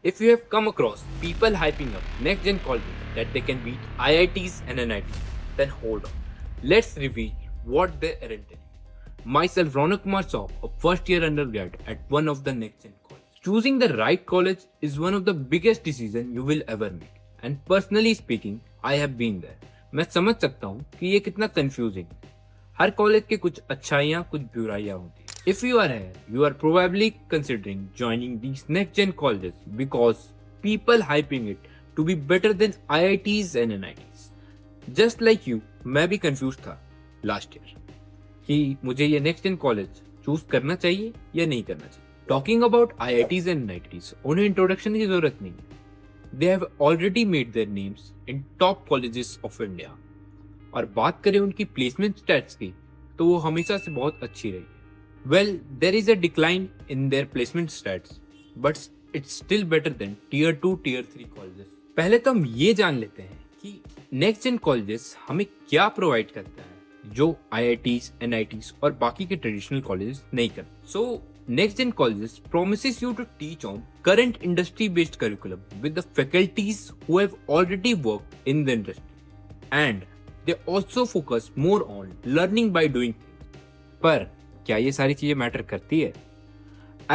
If you have come across people hyping up next gen colleges that they can beat IITs and NITs, then hold on. Let's reveal what they aren't telling. Myself, Ronak Kumar Saub, a first year undergrad at one of the next gen colleges. Choosing the right college is one of the biggest decisions you will ever make. And personally speaking, I have been there. मैं समझ सकता हूँ कि ये कितना confusing है. हर college के कुछ अच्छाइयाँ कुछ बुराइयाँ होती हैं. If you are here, you are probably considering joining these next gen colleges because people hyping it to be better than IITs and NITs. Just like you, मैं भी confused था last year कि मुझे ये next gen college choose करना चाहिए या नहीं करना चाहिए. Talking about IITs and NITs, उन्हें introduction की जरूरत नहीं है. They have already made their names in top colleges of India. और बात करें उनकी प्लेसमेंट स्टैट्स की तो वो हमेशा से बहुत अच्छी रही है. Well, there is a decline in their placement stats, but it's still better than tier 2, tier 3 colleges. पहले तो हम ये जान लेते हैं कि नेक्स्ट जेन कॉलेजेस हमें क्या प्रोवाइड करता है जो IITs, NITs और बाकी के ट्रेडिशनल कॉलेजेस नहीं करते. So, next gen colleges promises you to teach on current industry based curriculum with the faculties who have already worked in the industry, and they also focus more on learning by doing things. पर क्या ये सारी चीजें matter करती है?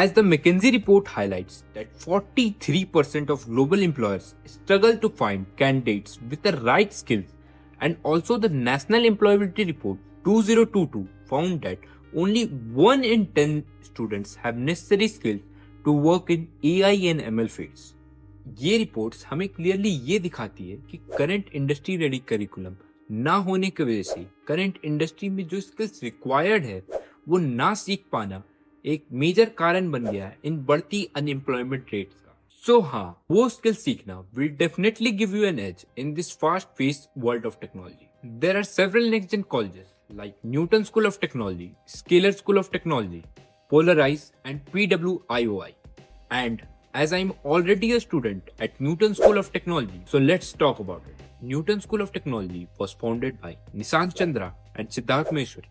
As the McKinsey report highlights that 43% of global employers struggle to find candidates with the right skills, and also the National Employability Report 2022 found that only 1 in 10 students have necessary skills to work in AI and ML fields. ये reports हमें clearly ये दिखाती है कि current industry ready curriculum ना होने की वजह से करंट इंडस्ट्री में जो स्किल्स रिक्वायर्ड है वो ना सीख पाना एक मेजर कारण बन गया है इन बढ़ती अनएम्प्लॉयमेंट रेट्स का. सो हाँ, वो स्किल सीखना will definitely give you an edge in this fast paced world of technology. There are several next gen colleges like Newton School of Technology, Scaler School of Technology, Polaris and PWIOI. And as I'm already a student at Newton School of Technology, so let's talk about it. Newton School of Technology was founded by Nishant Chandra and Siddharth Maheshwari.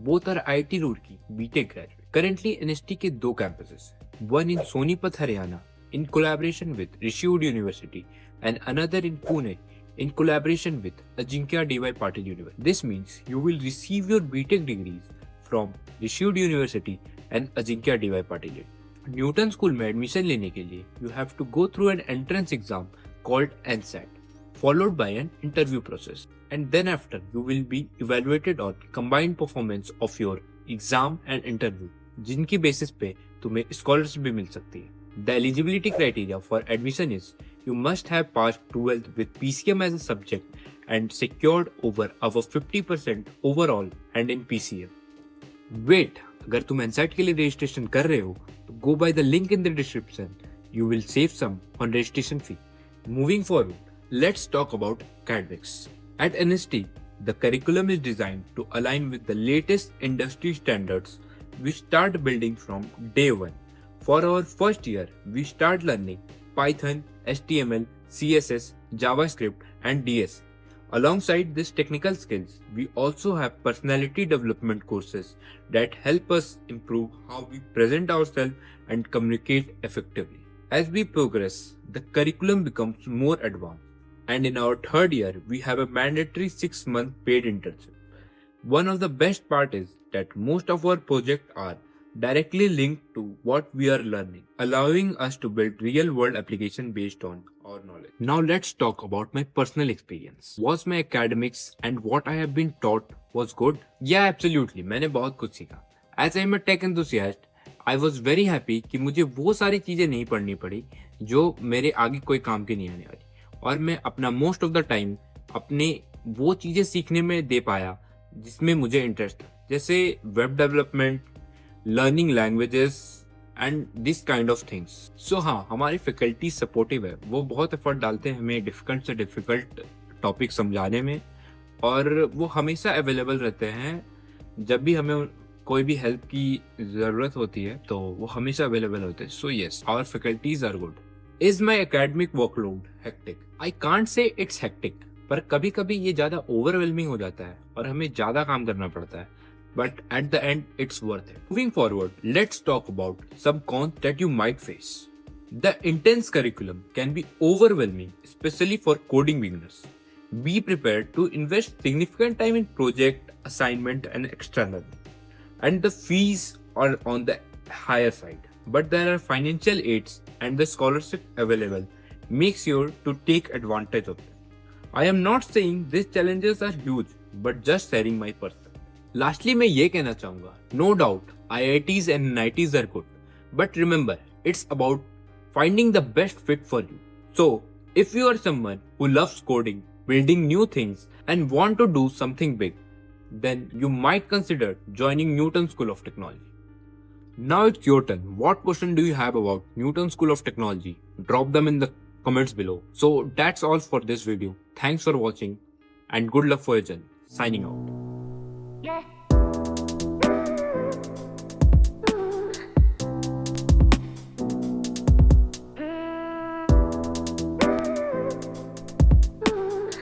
Both are IIT Roorkee BTech graduate. Currently, NST के दो campuses हैं. One in Sonipat, Haryana, in collaboration with Rishihood University, and another in Pune, in collaboration with Ajinkya D.Y. Patil University. This means you will receive your BTech degrees from Rishihood University and Ajinkya D.Y. Patil University. Newton school में admission लेने के लिए you have to go through an entrance exam called NSET, followed by an interview process, and then after you will be evaluated on combined performance of your exam and interview, जिनकी basis पे तुम्हें scholarship भी मिल सकती है. The eligibility criteria for admission is you must have passed 12th with PCM as a subject and secured over 50% overall and in PCM. Wait, अगर तुम एनसेट के लिए रजिस्ट्रेशन कर रहे हो तो go by the link in the description. You will save some on registration fee. Moving forward, let's talk about academics. At NST, the curriculum is designed to align with the latest industry standards we start building from day one. For our first year, we start learning Python, HTML, CSS, JavaScript, and DS. Alongside these technical skills, we also have personality development courses that help us improve how we present ourselves and communicate effectively. As we progress, the curriculum becomes more advanced, and in our third year, we have a mandatory 6-month paid internship. One of the best part is that most of our projects are directly linked to what we are learning, allowing us to build real-world application based on our knowledge. Now let's talk about my personal experience. Was my academics and what I have been taught was good? Yeah, absolutely. मैंने बहुत कुछ सीखा. As I'm a tech enthusiast, I was very happy कि मुझे वो सारी चीजें नहीं पढ़नी पड़ी जो मेरे आगे कोई काम की नहीं आने वाली, और मैं अपना मोस्ट ऑफ द टाइम अपने वो चीजें सीखने में दे पाया जिसमें मुझे इंटरेस्ट था, जैसे web development, learning languages and this kind of things. So हाँ, हमारी फैकल्टी सपोर्टिव है. वो बहुत एफर्ट डालते हैं हमें डिफिकल्ट से डिफिकल्ट टॉपिक समझाने में, और वो हमेशा अवेलेबल रहते हैं. जब भी हमें कोई भी हेल्प की ज़रूरत होती है तो वो हमेशा अवेलेबल होते हैं. So yes, our faculties are good. Is my academic workload hectic? I can't say it's hectic, पर कभी कभी ये ज़्यादा ओवरवेलमिंग हो जाता है और हमें ज़्यादा काम करना पड़ता है. But at the end, it's worth it. Moving forward, let's talk about some cons that you might face. The intense curriculum can be overwhelming, especially for coding beginners. Be prepared to invest significant time in project, assignment, and extra learning. And the fees are on the higher side. But there are financial aids and the scholarship available. Make sure to take advantage of them. I am not saying these challenges are huge, but just sharing my perspective. Lastly, मैं ये कहना चाहूँगा, no doubt IITs and NITs are good, but remember, it's about finding the best fit for you. So, if you are someone who loves coding, building new things, and want to do something big, then you might consider joining Newton School of Technology. Now it's your turn. What question do you have about Newton School of Technology? Drop them in the comments below. So that's all for this video. Thanks for watching and good luck for your journey. Signing out.